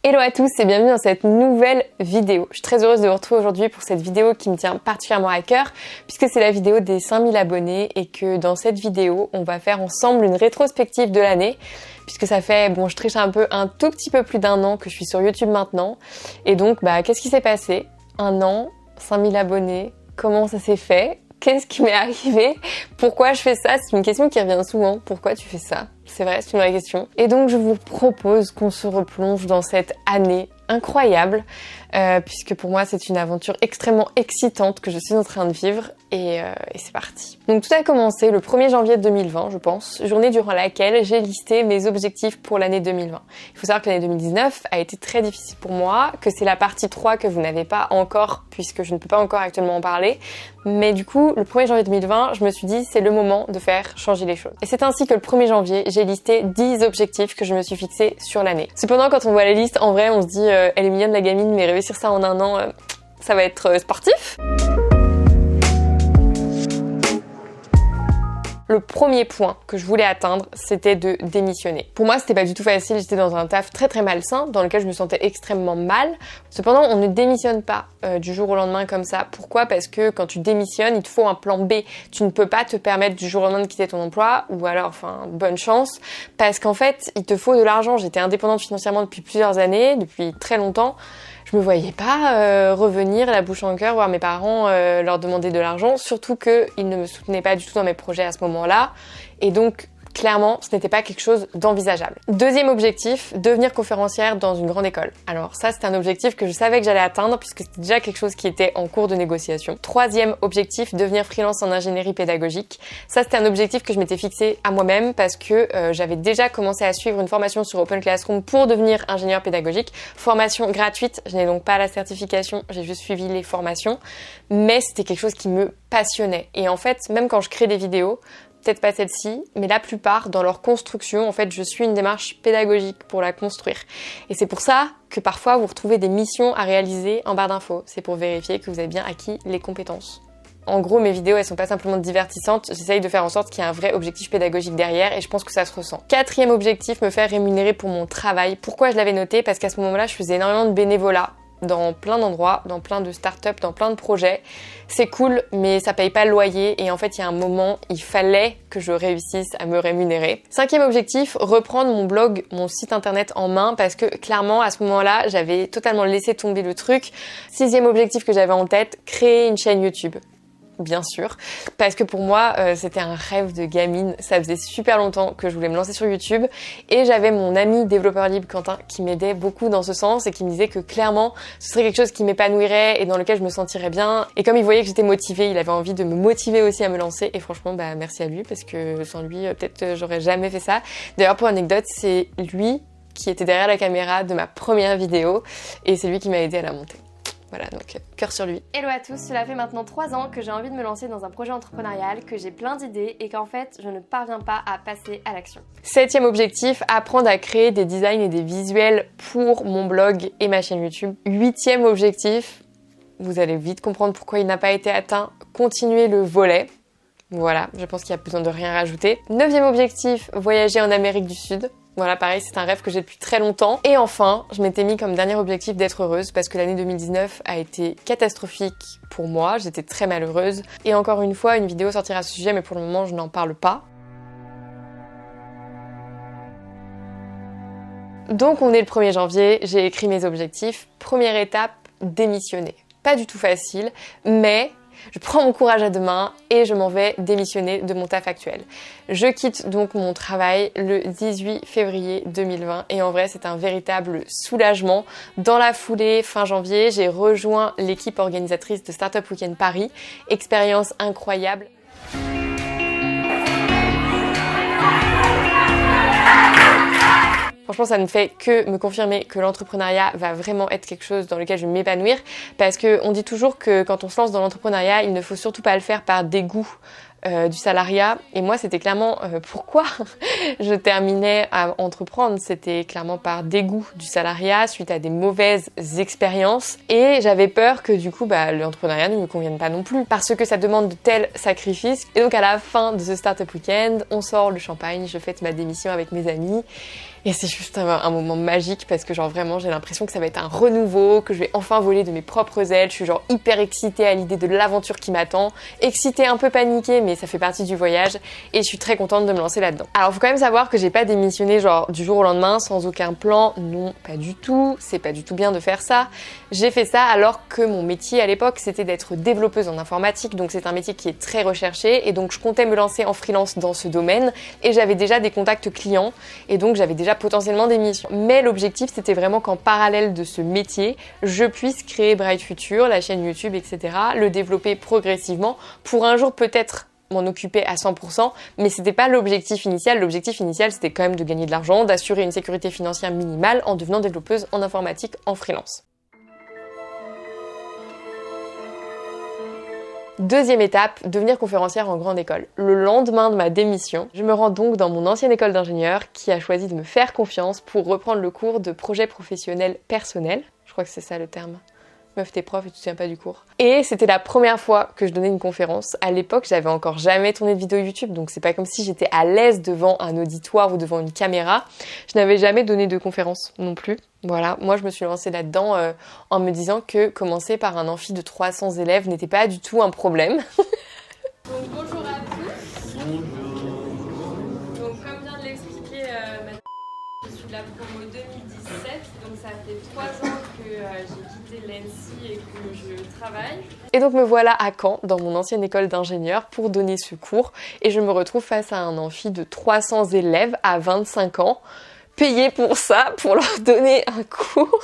Hello à tous et bienvenue dans cette nouvelle vidéo. Je suis très heureuse de vous retrouver aujourd'hui pour cette vidéo qui me tient particulièrement à cœur puisque c'est la vidéo des 5000 abonnés et que dans cette vidéo, on va faire ensemble une rétrospective de l'année puisque ça fait, je triche un tout petit peu plus d'1 an que je suis sur YouTube maintenant. Et donc, qu'est-ce qui s'est passé? 1 an, 5000 abonnés, comment ça s'est fait? Qu'est-ce qui m'est arrivé? Pourquoi je fais ça? C'est une question qui revient souvent. Pourquoi tu fais ça? C'est vrai, c'est une vraie question. Et donc je vous propose qu'on se replonge dans cette année incroyable, puisque pour moi c'est une aventure extrêmement excitante que je suis en train de vivre, et c'est parti. Donc tout a commencé le 1er janvier 2020, je pense, journée durant laquelle j'ai listé mes objectifs pour l'année 2020. Il faut savoir que l'année 2019 a été très difficile pour moi, que c'est la partie 3 que vous n'avez pas encore, puisque je ne peux pas encore actuellement en parler, mais du coup le 1er janvier 2020, je me suis dit c'est le moment de faire changer les choses. Et c'est ainsi que le 1er janvier, j'ai listé 10 objectifs que je me suis fixés sur l'année. Cependant, quand on voit la liste, en vrai, on se dit elle est mignonne la gamine, mais réussir ça en 1 an, ça va être sportif. Le premier point que je voulais atteindre, c'était de démissionner. Pour moi, c'était pas du tout facile, j'étais dans un taf très malsain, dans lequel je me sentais extrêmement mal. Cependant, on ne démissionne pas du jour au lendemain comme ça. Pourquoi? Parce que quand tu démissionnes, il te faut un plan B. Tu ne peux pas te permettre du jour au lendemain de quitter ton emploi, ou alors, bonne chance, parce qu'en fait, il te faut de l'argent. J'étais indépendante financièrement depuis plusieurs années, depuis très longtemps. Je me voyais pas revenir la bouche en cœur voir mes parents leur demander de l'argent, surtout qu'ils ne me soutenaient pas du tout dans mes projets à ce moment-là. Et donc, clairement, ce n'était pas quelque chose d'envisageable. Deuxième objectif, devenir conférencière dans une grande école. Alors ça, c'était un objectif que je savais que j'allais atteindre puisque c'était déjà quelque chose qui était en cours de négociation. Troisième objectif, devenir freelance en ingénierie pédagogique. Ça, c'était un objectif que je m'étais fixé à moi-même parce que j'avais déjà commencé à suivre une formation sur Open Classroom pour devenir ingénieur pédagogique. Formation gratuite, je n'ai donc pas la certification, j'ai juste suivi les formations, mais c'était quelque chose qui me passionnait. Et en fait, même quand je crée des vidéos, peut-être pas celle-ci, mais la plupart, dans leur construction, en fait, je suis une démarche pédagogique pour la construire. Et c'est pour ça que parfois, vous retrouvez des missions à réaliser en barre d'infos. C'est pour vérifier que vous avez bien acquis les compétences. En gros, mes vidéos, elles sont pas simplement divertissantes, j'essaye de faire en sorte qu'il y ait un vrai objectif pédagogique derrière et je pense que ça se ressent. Quatrième objectif, me faire rémunérer pour mon travail. Pourquoi je l'avais noté? Parce qu'à ce moment-là, je faisais énormément de bénévolat dans plein d'endroits, dans plein de startups, dans plein de projets. C'est cool, mais ça paye pas le loyer et en fait, il y a un moment, il fallait que je réussisse à me rémunérer. Cinquième objectif, reprendre mon blog, mon site internet en main parce que clairement, à ce moment-là, j'avais totalement laissé tomber le truc. Sixième objectif que j'avais en tête, créer une chaîne YouTube. Bien sûr, parce que pour moi c'était un rêve de gamine, ça faisait super longtemps que je voulais me lancer sur YouTube et j'avais mon ami développeur libre Quentin qui m'aidait beaucoup dans ce sens et qui me disait que clairement ce serait quelque chose qui m'épanouirait et dans lequel je me sentirais bien, et comme il voyait que j'étais motivée, il avait envie de me motiver aussi à me lancer et franchement merci à lui parce que sans lui peut-être j'aurais jamais fait ça. D'ailleurs pour anecdote, c'est lui qui était derrière la caméra de ma première vidéo et c'est lui qui m'a aidé à la monter. Voilà, donc cœur sur lui. Hello à tous, cela fait maintenant 3 ans que j'ai envie de me lancer dans un projet entrepreneurial, que j'ai plein d'idées et qu'en fait je ne parviens pas à passer à l'action. Septième objectif, apprendre à créer des designs et des visuels pour mon blog et ma chaîne YouTube. Huitième objectif, vous allez vite comprendre pourquoi il n'a pas été atteint, continuer le volley. Voilà, je pense qu'il n'y a besoin de rien rajouter. Neuvième objectif, voyager en Amérique du Sud. Voilà, pareil, c'est un rêve que j'ai depuis très longtemps. Et enfin, je m'étais mis comme dernier objectif d'être heureuse parce que l'année 2019 a été catastrophique pour moi. J'étais très malheureuse. Et encore une fois, une vidéo sortira à ce sujet, mais pour le moment, je n'en parle pas. Donc, on est le 1er janvier, j'ai écrit mes objectifs. Première étape, démissionner. Pas du tout facile, mais je prends mon courage à deux mains et je m'en vais démissionner de mon taf actuel. Je quitte donc mon travail le 18 février 2020 et en vrai c'est un véritable soulagement. Dans la foulée, fin janvier, j'ai rejoint l'équipe organisatrice de Startup Weekend Paris. Expérience incroyable. Franchement, ça ne fait que me confirmer que l'entrepreneuriat va vraiment être quelque chose dans lequel je vais m'épanouir parce qu'on dit toujours que quand on se lance dans l'entrepreneuriat, il ne faut surtout pas le faire par dégoût du salariat. Et moi, c'était clairement pourquoi je terminais à entreprendre. C'était clairement par dégoût du salariat suite à des mauvaises expériences. Et j'avais peur que du coup, l'entrepreneuriat ne me convienne pas non plus parce que ça demande de tels sacrifices. Et donc, à la fin de ce Startup Weekend, on sort le champagne, je fête ma démission avec mes amis. Et c'est juste un moment magique parce que genre vraiment j'ai l'impression que ça va être un renouveau, que je vais enfin voler de mes propres ailes. Je suis genre hyper excitée à l'idée de l'aventure qui m'attend, excitée, un peu paniquée, mais ça fait partie du voyage et je suis très contente de me lancer là-dedans. Alors faut quand même savoir que j'ai pas démissionné genre du jour au lendemain sans aucun plan, non pas du tout, c'est pas du tout bien de faire ça. J'ai fait ça alors que mon métier à l'époque c'était d'être développeuse en informatique, donc c'est un métier qui est très recherché et donc je comptais me lancer en freelance dans ce domaine et j'avais déjà des contacts clients et donc j'avais déjà potentiellement des missions. Mais l'objectif c'était vraiment qu'en parallèle de ce métier, je puisse créer Bright Future, la chaîne YouTube, etc., le développer progressivement pour un jour peut-être m'en occuper à 100%, mais c'était pas l'objectif initial. L'objectif initial c'était quand même de gagner de l'argent, d'assurer une sécurité financière minimale en devenant développeuse en informatique en freelance. Deuxième étape, devenir conférencière en grande école. Le lendemain de ma démission, je me rends donc dans mon ancienne école d'ingénieur qui a choisi de me faire confiance pour reprendre le cours de projet professionnel personnel. Je crois que c'est ça le terme. Meuf, t'es prof et tu te souviens pas du cours. Et c'était la première fois que je donnais une conférence. À l'époque, j'avais encore jamais tourné de vidéo YouTube, donc c'est pas comme si j'étais à l'aise devant un auditoire ou devant une caméra. Je n'avais jamais donné de conférence non plus. Voilà, moi je me suis lancée là-dedans en me disant que commencer par un amphi de 300 élèves n'était pas du tout un problème. Donc bonjour à tous. Bonjour. Donc comme vient de l'expliquer je suis de la promo 2017, donc ça fait 3 ans que j'ai quitté l'ENSI et que je travaille. Et donc me voilà à Caen, dans mon ancienne école d'ingénieur, pour donner ce cours. Et je me retrouve face à un amphi de 300 élèves à 25 ans, payés pour ça, pour leur donner un cours.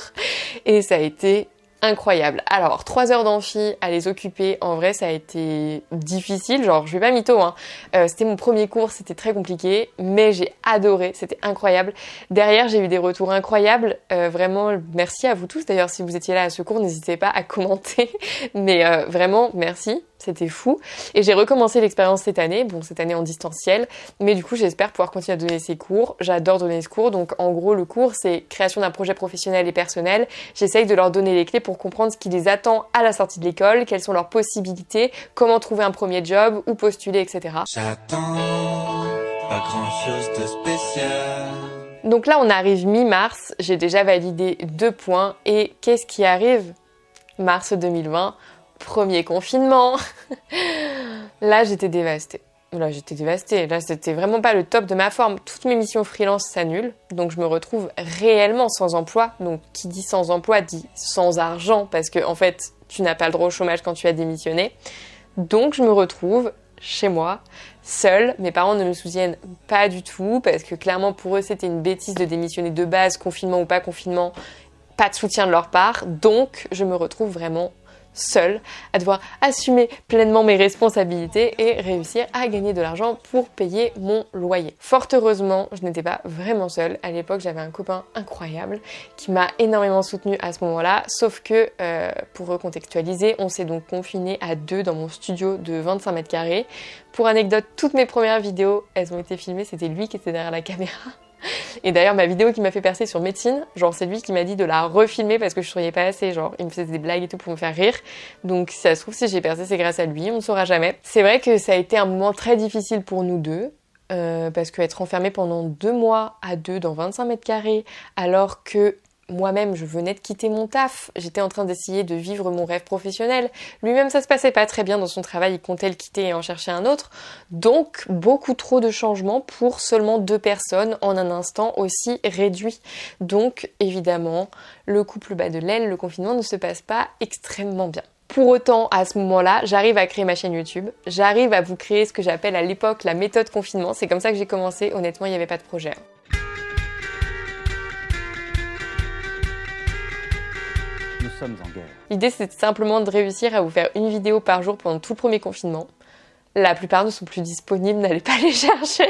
Et ça a été incroyable. Alors, 3 heures d'amphi à les occuper, en vrai, ça a été difficile. Genre, je vais pas mytho, hein. C'était mon premier cours, c'était très compliqué, mais j'ai adoré, c'était incroyable. Derrière, j'ai eu des retours incroyables. Vraiment, merci à vous tous. D'ailleurs, si vous étiez là à ce cours, n'hésitez pas à commenter. Mais vraiment, merci. C'était fou. Et j'ai recommencé l'expérience cette année. Bon, cette année en distanciel. Mais du coup, j'espère pouvoir continuer à donner ces cours. J'adore donner ce cours. Donc, en gros, le cours, c'est création d'un projet professionnel et personnel. J'essaye de leur donner les clés pour comprendre ce qui les attend à la sortie de l'école, quelles sont leurs possibilités, comment trouver un premier job, où postuler, etc. J'attends pas grand chose de spécial. Donc là, on arrive mi-mars. J'ai déjà validé 2 points. Et qu'est-ce qui arrive? Mars 2020. Premier confinement. Là, j'étais dévastée. Là, c'était vraiment pas le top de ma forme. Toutes mes missions freelance s'annulent. Donc, je me retrouve réellement sans emploi. Donc, qui dit sans emploi dit sans argent. Parce que, en fait, tu n'as pas le droit au chômage quand tu as démissionné. Donc, je me retrouve chez moi, seule. Mes parents ne me soutiennent pas du tout. Parce que, clairement, pour eux, c'était une bêtise de démissionner de base, confinement ou pas confinement. Pas de soutien de leur part. Donc, je me retrouve vraiment seule, à devoir assumer pleinement mes responsabilités et réussir à gagner de l'argent pour payer mon loyer. Fort heureusement, je n'étais pas vraiment seule. À l'époque, j'avais un copain incroyable qui m'a énormément soutenue à ce moment-là, sauf que, pour recontextualiser, on s'est donc confinés à 2 dans mon studio de 25 mètres carrés. Pour anecdote, toutes mes premières vidéos, elles ont été filmées, c'était lui qui était derrière la caméra. Et d'ailleurs, ma vidéo qui m'a fait percer sur médecine, genre c'est lui qui m'a dit de la refilmer parce que je souriais pas assez, genre il me faisait des blagues et tout pour me faire rire. Donc si ça se trouve, si j'ai percé, c'est grâce à lui, on ne saura jamais. C'est vrai que ça a été un moment très difficile pour nous deux, parce qu'être enfermé pendant 2 mois à 2 dans 25 mètres carrés, alors que moi-même, je venais de quitter mon taf, j'étais en train d'essayer de vivre mon rêve professionnel. Lui-même, ça se passait pas très bien dans son travail, il comptait le quitter et en chercher un autre. Donc, beaucoup trop de changements pour seulement 2 personnes en un instant aussi réduit. Donc, évidemment, le couple bat de l'aile, le confinement ne se passe pas extrêmement bien. Pour autant, à ce moment-là, j'arrive à créer ma chaîne YouTube. J'arrive à vous créer ce que j'appelle à l'époque la méthode confinement. C'est comme ça que j'ai commencé. Honnêtement, il n'y avait pas de projet. Nous sommes en guerre. L'idée, c'était simplement de réussir à vous faire une vidéo par jour pendant tout le premier confinement. La plupart ne sont plus disponibles, n'allez pas les chercher.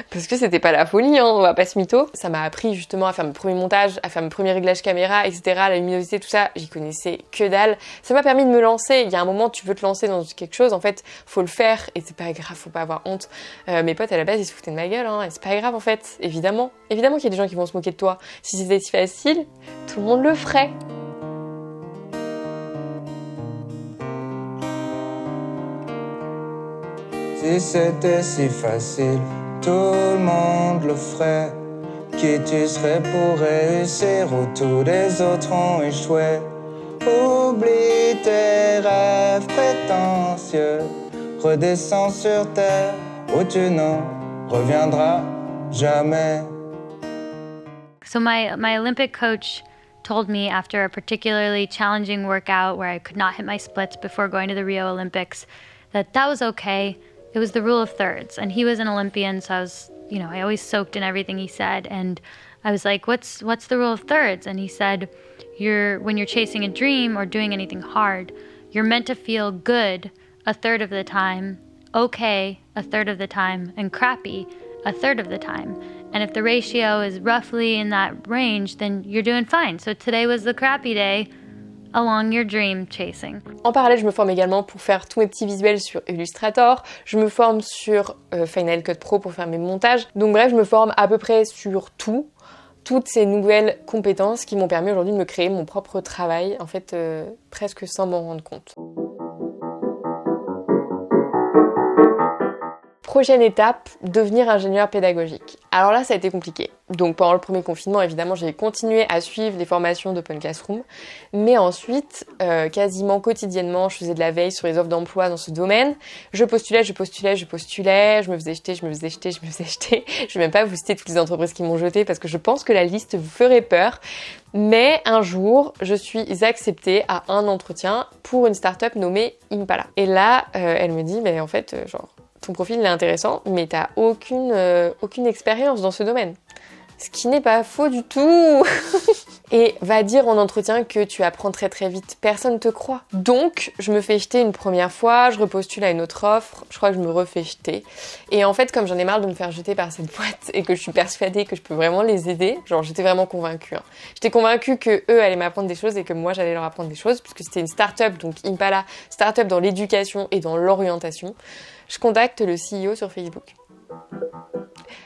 Parce que c'était pas la folie, hein, on va pas se mytho. Ça m'a appris justement à faire mes premiers montages, à faire mes premiers réglages caméra, etc. La luminosité, tout ça, j'y connaissais que dalle. Ça m'a permis de me lancer. Il y a un moment, tu veux te lancer dans quelque chose, en fait, faut le faire. Et c'est pas grave, faut pas avoir honte. Mes potes, à la base, ils se foutaient de ma gueule, hein. Et c'est pas grave, en fait. Évidemment. Évidemment qu'il y a des gens qui vont se moquer de toi. Si c'était si facile, tout le monde le ferait. Si c'était si facile, tout le monde le ferait. Qui tu serais pour réussir où tous les autres ont échoué? Oublie tes rêves prétentieux, redescends sur terre où tu n'en reviendras jamais. So my Olympic coach told me after a particularly challenging workout where I could not hit my splits before going to the Rio Olympics that was okay. It was the rule of thirds. And he was an Olympian, so I always soaked in everything he said. And I was like, what's the rule of thirds? And he said, when you're chasing a dream or doing anything hard, you're meant to feel good a third of the time, okay a third of the time, and crappy a third of the time. And if the ratio is roughly in that range, then you're doing fine. So today was the crappy day along your dream chasing. En parallèle, je me forme également pour faire tous mes petits visuels sur Illustrator. Je me forme sur Final Cut Pro pour faire mes montages. Donc bref, je me forme à peu près sur tout. Toutes ces nouvelles compétences qui m'ont permis aujourd'hui de me créer mon propre travail, en fait, presque sans m'en rendre compte. Prochaine étape, devenir ingénieur pédagogique. Alors là, ça a été compliqué. Donc pendant le premier confinement, évidemment, j'ai continué à suivre les formations d'Open Classroom. Mais ensuite, quasiment quotidiennement, je faisais de la veille sur les offres d'emploi dans ce domaine. Je postulais, je me faisais jeter. Je vais même pas vous citer toutes les entreprises qui m'ont jeté parce que je pense que la liste vous ferait peur. Mais un jour, je suis acceptée à un entretien pour une start-up nommée Impala. Et là, elle me dit, mais en fait, ton profil est intéressant, mais t'as aucune expérience dans ce domaine. Ce qui n'est pas faux du tout. Et va dire en entretien que tu apprends très très vite. Personne te croit. Donc, je me fais jeter une première fois, je repostule à une autre offre, je crois que je me refais jeter. Et en fait, comme j'en ai marre de me faire jeter par cette boîte et que je suis persuadée que je peux vraiment les aider, j'étais vraiment convaincue. J'étais convaincue que eux allaient m'apprendre des choses et que moi j'allais leur apprendre des choses, puisque c'était une start-up, donc Impala, start-up dans l'éducation et dans l'orientation. Je contacte le CEO sur Facebook.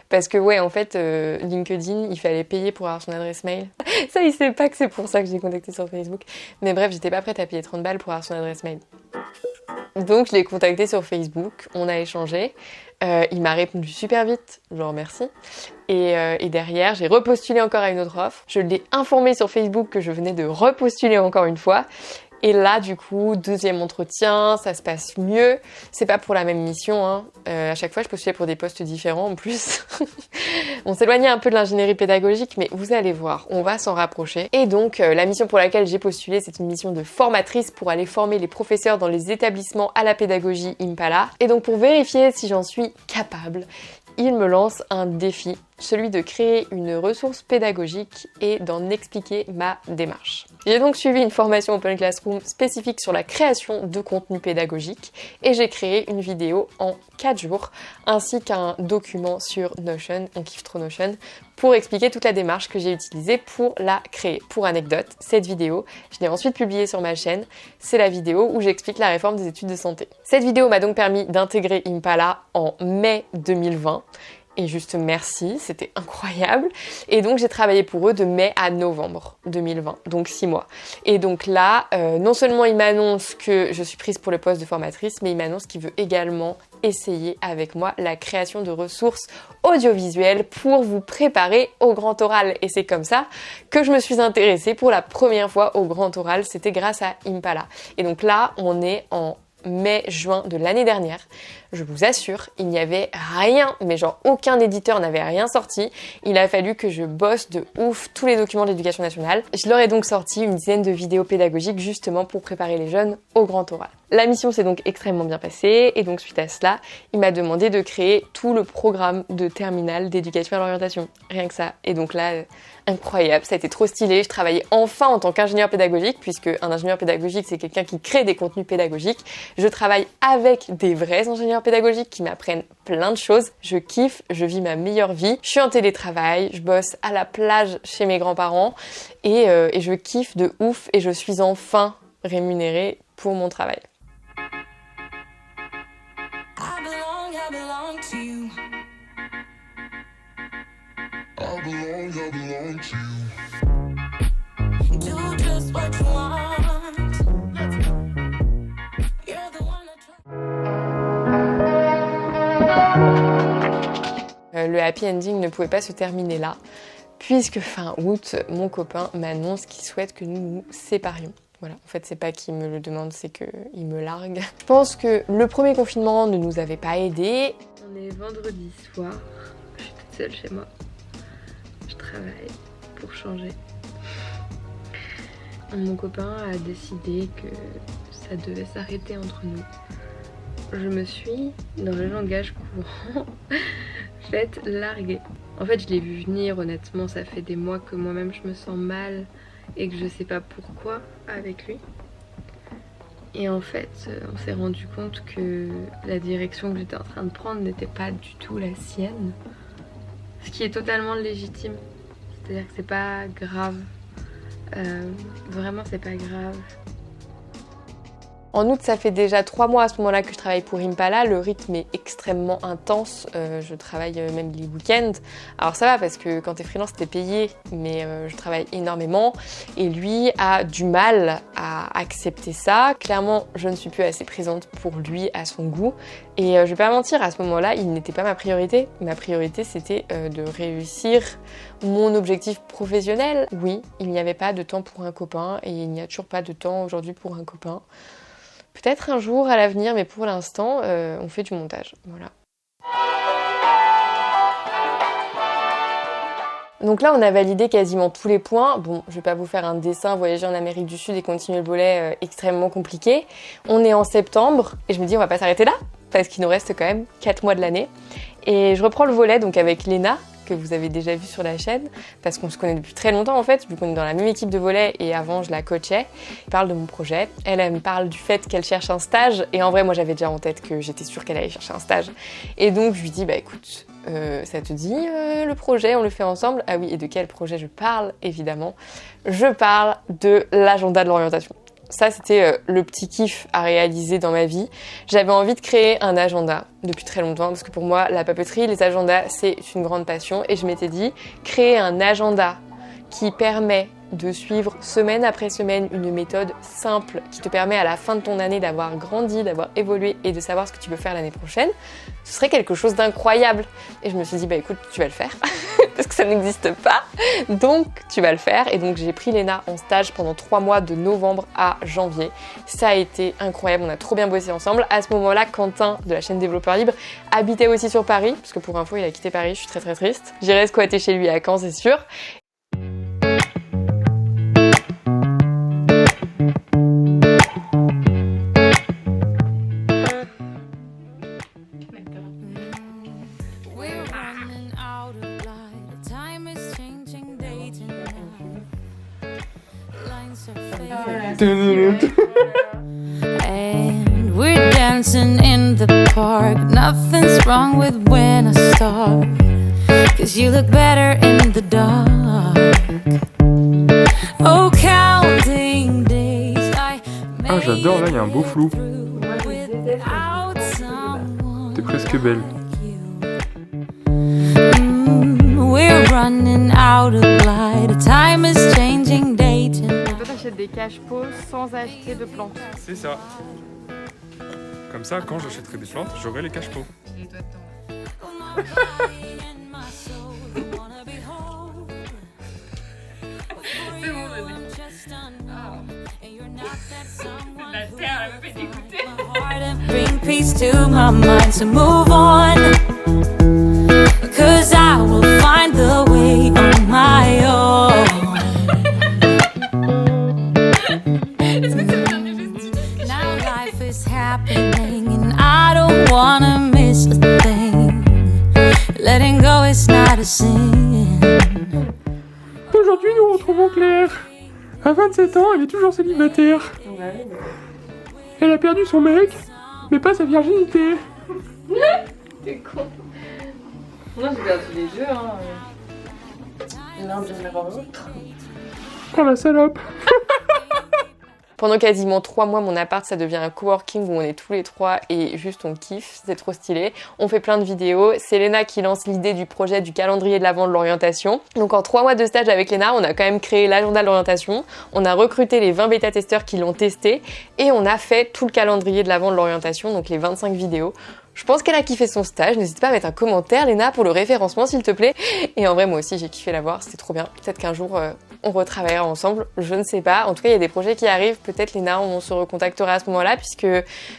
Parce que en fait, LinkedIn, il fallait payer pour avoir son adresse mail. Ça, il sait pas que c'est pour ça que j'ai contacté sur Facebook. Mais bref, j'étais pas prête à payer 30 balles pour avoir son adresse mail. Donc, je l'ai contacté sur Facebook, on a échangé. Il m'a répondu super vite, merci. Et derrière, j'ai repostulé encore à une autre offre. Je l'ai informé sur Facebook que je venais de repostuler encore une fois. Et là, du coup, deuxième entretien, ça se passe mieux. C'est pas pour la même mission, à chaque fois, je postulais pour des postes différents en plus. On s'éloignait un peu de l'ingénierie pédagogique, mais vous allez voir, on va s'en rapprocher. Et donc, la mission pour laquelle j'ai postulé, c'est une mission de formatrice pour aller former les professeurs dans les établissements à la pédagogie Impala. Et donc, pour vérifier si j'en suis capable, il me lance un défi, celui de créer une ressource pédagogique et d'en expliquer ma démarche. J'ai donc suivi une formation Open Classroom spécifique sur la création de contenu pédagogique et j'ai créé une vidéo en 4 jours ainsi qu'un document sur Notion, on kiffe trop Notion, pour expliquer toute la démarche que j'ai utilisée pour la créer. Pour anecdote, cette vidéo, je l'ai ensuite publiée sur ma chaîne, c'est la vidéo où j'explique la réforme des études de santé. Cette vidéo m'a donc permis d'intégrer Impala en mai 2020. Et juste merci, c'était incroyable. Et donc j'ai travaillé pour eux de mai à novembre 2020, donc 6 mois. Et donc là, non seulement il m'annonce que je suis prise pour le poste de formatrice, mais il m'annonce qu'il veut également essayer avec moi la création de ressources audiovisuelles pour vous préparer au grand oral. Et c'est comme ça que je me suis intéressée pour la première fois au grand oral, c'était grâce à Impala. Et donc là, on est en mai-juin de l'année dernière. Je vous assure, il n'y avait rien, mais aucun éditeur n'avait rien sorti. Il a fallu que je bosse de ouf tous les documents de l'éducation nationale. Je leur ai donc sorti une dizaine de vidéos pédagogiques justement pour préparer les jeunes au grand oral. La mission s'est donc extrêmement bien passée et donc suite à cela, il m'a demandé de créer tout le programme de terminale d'éducation à l'orientation. Rien que ça. Et donc là, incroyable, ça a été trop stylé. Je travaillais enfin en tant qu'ingénieur pédagogique, puisque un ingénieur pédagogique, c'est quelqu'un qui crée des contenus pédagogiques. Je travaille avec des vrais ingénieurs pédagogiques qui m'apprennent plein de choses. Je kiffe, je vis ma meilleure vie. Je suis en télétravail, je bosse à la plage chez mes grands-parents et je kiffe de ouf et je suis enfin rémunérée pour mon travail. I belong to you. I belong to you. Do just what you want. You're the one Le happy ending ne pouvait pas se terminer là, puisque fin août, mon copain m'annonce qu'il souhaite que nous nous séparions. Voilà, en fait c'est pas qu'il me le demande, c'est qu'il me largue. Je pense que le premier confinement ne nous avait pas aidés. On est vendredi soir, je suis toute seule chez moi. Je travaille pour changer. Mon copain a décidé que ça devait s'arrêter entre nous. Je me suis, dans le langage courant, faite larguer. En fait, je l'ai vu venir, honnêtement, ça fait des mois que moi-même je me sens mal et que je sais pas pourquoi avec lui. Et en fait, on s'est rendu compte que la direction que j'étais en train de prendre n'était pas du tout la sienne. Ce qui est totalement légitime. C'est-à-dire que c'est pas grave. Vraiment, c'est pas grave. En août, ça fait déjà 3 mois à ce moment-là que je travaille pour Impala. Le rythme est extrêmement intense. Je travaille même les week-ends. Alors ça va parce que quand t'es freelance, t'es payé, mais je travaille énormément. Et lui a du mal à accepter ça. Clairement, je ne suis plus assez présente pour lui à son goût. Et je vais pas mentir, à ce moment-là, il n'était pas ma priorité. Ma priorité, c'était de réussir mon objectif professionnel. Oui, il n'y avait pas de temps pour un copain et il n'y a toujours pas de temps aujourd'hui pour un copain. Peut-être un jour à l'avenir, mais pour l'instant, on fait du montage. Voilà. Donc là, on a validé quasiment tous les points. Bon, je vais pas vous faire un dessin, voyager en Amérique du Sud et continuer le volet extrêmement compliqué. On est en septembre et je me dis on va pas s'arrêter là parce qu'il nous reste quand même 4 mois de l'année. Et je reprends le volet donc avec Léna, que vous avez déjà vu sur la chaîne, parce qu'on se connaît depuis très longtemps en fait, vu qu'on est dans la même équipe de volley et avant je la coachais. Elle parle de mon projet, elle me parle du fait qu'elle cherche un stage et en vrai moi j'avais déjà en tête que j'étais sûre qu'elle allait chercher un stage. Et donc je lui dis bah écoute, ça te dit le projet, on le fait ensemble? Ah oui, et de quel projet je parle? Évidemment, je parle de l'agenda de l'orientation. Ça, c'était le petit kiff à réaliser dans ma vie. J'avais envie de créer un agenda depuis très longtemps parce que pour moi, la papeterie, les agendas, c'est une grande passion. Et je m'étais dit, créer un agenda qui permet de suivre semaine après semaine une méthode simple qui te permet à la fin de ton année d'avoir grandi, d'avoir évolué et de savoir ce que tu peux faire l'année prochaine, ce serait quelque chose d'incroyable. Et je me suis dit, bah écoute, tu vas le faire parce que ça n'existe pas, donc tu vas le faire. Et donc j'ai pris Léna en stage pendant 3 mois de novembre à janvier. Ça a été incroyable, on a trop bien bossé ensemble. À ce moment-là, Quentin de la chaîne Développeur Libre habitait aussi sur Paris, parce que pour info, il a quitté Paris, je suis très très triste. J'irai squatter chez lui à Caen, c'est sûr. And we're dancing in the park. Nothing's wrong with when I start. 'Cause you look better in the dark. Oh, counting days. Ah, j'adore, là, il y a un beau flou. T'es presque belle. We're running out of light. Time is changing day to night. Toi, t'achètes des cache-pots sans acheter de plantes. C'est ça. Comme ça, quand j'achèterai des plantes, j'aurai les cache-pots. Et toi, c'est bon, la terre, elle me fait dégoûter. Bring peace to my mind, so move on. 'Cause I will find the way on my own. Now life is happening and I don't wanna miss a thing. Letting go is not a sin. Aujourd'hui, nous retrouvons Claire. À 27 ans, elle est toujours célibataire. Elle a perdu son mec, mais pas sa virginité. T'es con. Moi, j'ai perdu les deux, hein. L'un bien avant l'autre. Oh la salope. Pendant quasiment 3 mois, mon appart, ça devient un coworking où on est tous les 3 et juste on kiffe, c'est trop stylé. On fait plein de vidéos. C'est Léna qui lance l'idée du projet du calendrier de l'avant de l'orientation. Donc en 3 mois de stage avec Léna, on a quand même créé l'agenda de l'orientation. On a recruté les 20 bêta-testeurs qui l'ont testé et on a fait tout le calendrier de l'avant de l'orientation, donc les 25 vidéos. Je pense qu'elle a kiffé son stage. N'hésite pas à mettre un commentaire, Léna, pour le référencement, s'il te plaît. Et en vrai, moi aussi, j'ai kiffé la voir. C'était trop bien. Peut-être qu'un jour, on retravaillera ensemble. Je ne sais pas. En tout cas, il y a des projets qui arrivent. Peut-être, Léna, on se recontactera à ce moment-là, puisque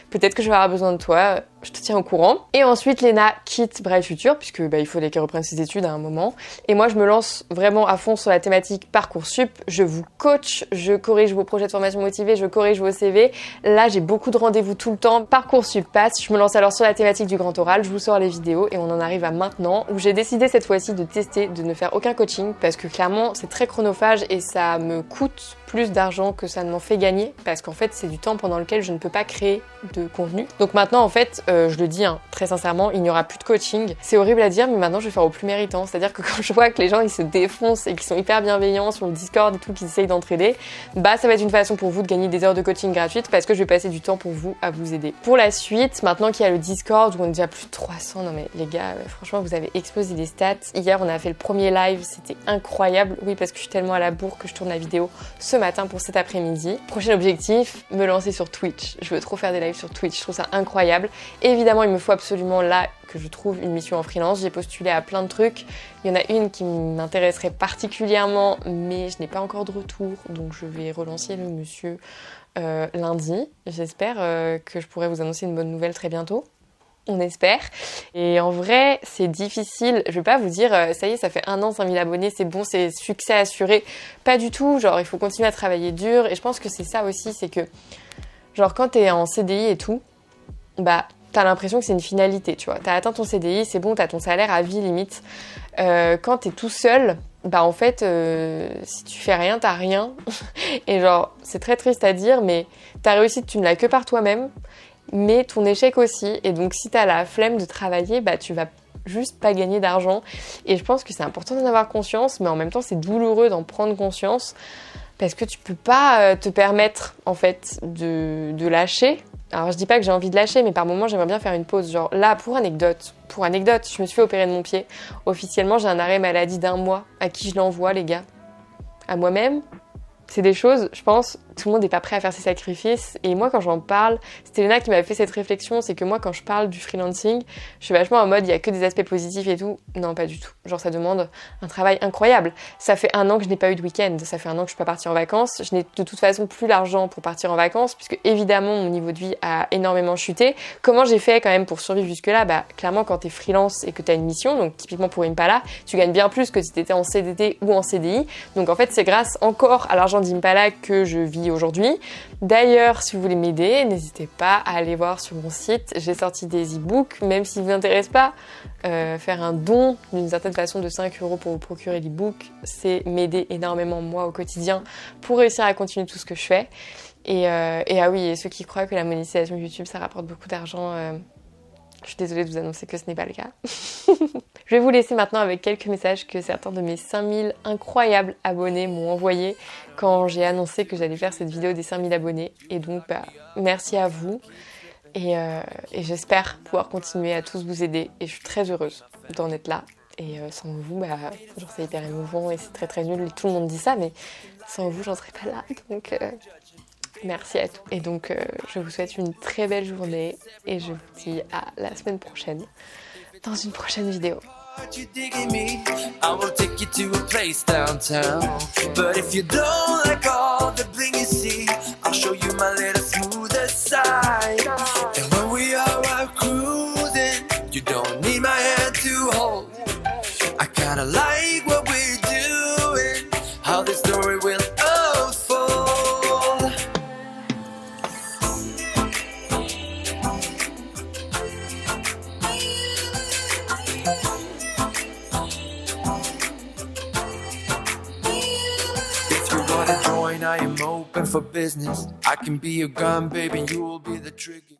peut-être que je vais avoir besoin de toi. Je te tiens au courant. Et ensuite, Léna quitte Bright Future, puisque il fallait qu'elle reprenne ses études à un moment. Et moi, je me lance vraiment à fond sur la thématique Parcoursup. Je vous coach, je corrige vos projets de formation motivés, je corrige vos CV. Là, j'ai beaucoup de rendez-vous tout le temps. Parcoursup passe. Je me lance alors sur la thématique du grand oral. Je vous sors les vidéos et on en arrive à maintenant, où j'ai décidé cette fois-ci de tester, de ne faire aucun coaching, parce que clairement, c'est très chronophage et ça me coûte plus d'argent que ça ne m'en fait gagner, parce qu'en fait, c'est du temps pendant lequel je ne peux pas créer de contenu. Donc maintenant, en fait, je le dis très sincèrement, il n'y aura plus de coaching. C'est horrible à dire, mais maintenant, je vais faire au plus méritant. C'est-à-dire que quand je vois que les gens, ils se défoncent et qu'ils sont hyper bienveillants sur le Discord et tout, qu'ils essayent d'entraider, bah ça va être une façon pour vous de gagner des heures de coaching gratuites, parce que je vais passer du temps pour vous à vous aider. Pour la suite, maintenant qu'il y a le Discord, où on est déjà plus de 300, non mais les gars, franchement, vous avez explosé les stats. Hier, on a fait le premier live, c'était incroyable. Oui, parce que je suis tellement à la bourre que je tourne la vidéo ce matin pour cet après-midi. Prochain objectif, me lancer sur Twitch. Je veux trop faire des lives sur Twitch, je trouve ça incroyable. Évidemment, il me faut absolument là que je trouve une mission en freelance. J'ai postulé à plein de trucs. Il y en a une qui m'intéresserait particulièrement, mais je n'ai pas encore de retour, donc je vais relancer le monsieur lundi. J'espère que je pourrai vous annoncer une bonne nouvelle très bientôt. On espère. Et en vrai, c'est difficile. Je vais pas vous dire, ça y est, ça fait 1 an, 5000 abonnés, c'est bon, c'est succès assuré. Pas du tout. Genre, il faut continuer à travailler dur. Et je pense que c'est ça aussi, c'est que, genre, quand t'es en CDI et tout, bah, t'as l'impression que c'est une finalité, tu vois. T'as atteint ton CDI, c'est bon, t'as ton salaire à vie limite. Quand t'es tout seul, bah en fait, si tu fais rien, t'as rien. Et genre, c'est très triste à dire, mais ta réussite, tu ne l'as que par toi-même. Mais ton échec aussi. Et donc, si t'as la flemme de travailler, bah tu vas juste pas gagner d'argent. Et je pense que c'est important d'en avoir conscience, mais en même temps, c'est douloureux d'en prendre conscience, parce que tu peux pas te permettre, en fait, de lâcher. Alors, je dis pas que j'ai envie de lâcher, mais par moments, j'aimerais bien faire une pause. Genre, là, pour anecdote, je me suis fait opérer de mon pied. Officiellement, j'ai un arrêt maladie d'1 mois. À qui je l'envoie, les gars? À moi-même? C'est des choses, je pense, tout le monde n'est pas prêt à faire ces sacrifices. Et moi, quand j'en parle, c'était Léna qui m'avait fait cette réflexion, c'est que moi, quand je parle du freelancing, je suis vachement en mode, il y a que des aspects positifs et tout. Non, pas du tout. Genre, ça demande un travail incroyable. Ça fait 1 an que je n'ai pas eu de week-end. Ça fait 1 an que je suis pas partie en vacances. Je n'ai de toute façon plus l'argent pour partir en vacances, puisque évidemment, mon niveau de vie a énormément chuté. Comment j'ai fait quand même pour survivre jusque-là? Bah, clairement, quand t'es freelance et que t'as une mission, donc typiquement pour Impala, tu gagnes bien plus que si t'étais en CDD ou en CDI. Donc en fait, c'est grâce encore à l'argent d'Impala que je vis aujourd'hui. D'ailleurs, si vous voulez m'aider, n'hésitez pas à aller voir sur mon site. J'ai sorti des e-books, même s'ils ne vous intéressent pas. Faire un don d'une certaine façon de 5 € pour vous procurer l'e-book, c'est m'aider énormément moi au quotidien pour réussir à continuer tout ce que je fais. Et ah oui, et ceux qui croient que la monétisation YouTube ça rapporte beaucoup d'argent, je suis désolée de vous annoncer que ce n'est pas le cas. Je vais vous laisser maintenant avec quelques messages que certains de mes 5000 incroyables abonnés m'ont envoyés quand j'ai annoncé que j'allais faire cette vidéo des 5000 abonnés. Et donc, bah, merci à vous. Et j'espère pouvoir continuer à tous vous aider. Et je suis très heureuse d'en être là. Et sans vous, bah, genre, c'est hyper émouvant et c'est très très nul. Tout le monde dit ça, mais sans vous, j'en serais pas là. Donc, merci à tous. Et donc, je vous souhaite une très belle journée. Et je vous dis à la semaine prochaine dans une prochaine vidéo. You digging me? I will take you to a place downtown. But if you don't like all the bling you see, I'll show you my little smoother side. And when we are out cruising, you don't need my hand to hold. I kinda like what we're doing, how this story will unfold. I am open for business. I can be your gun, baby, you will be the trigger.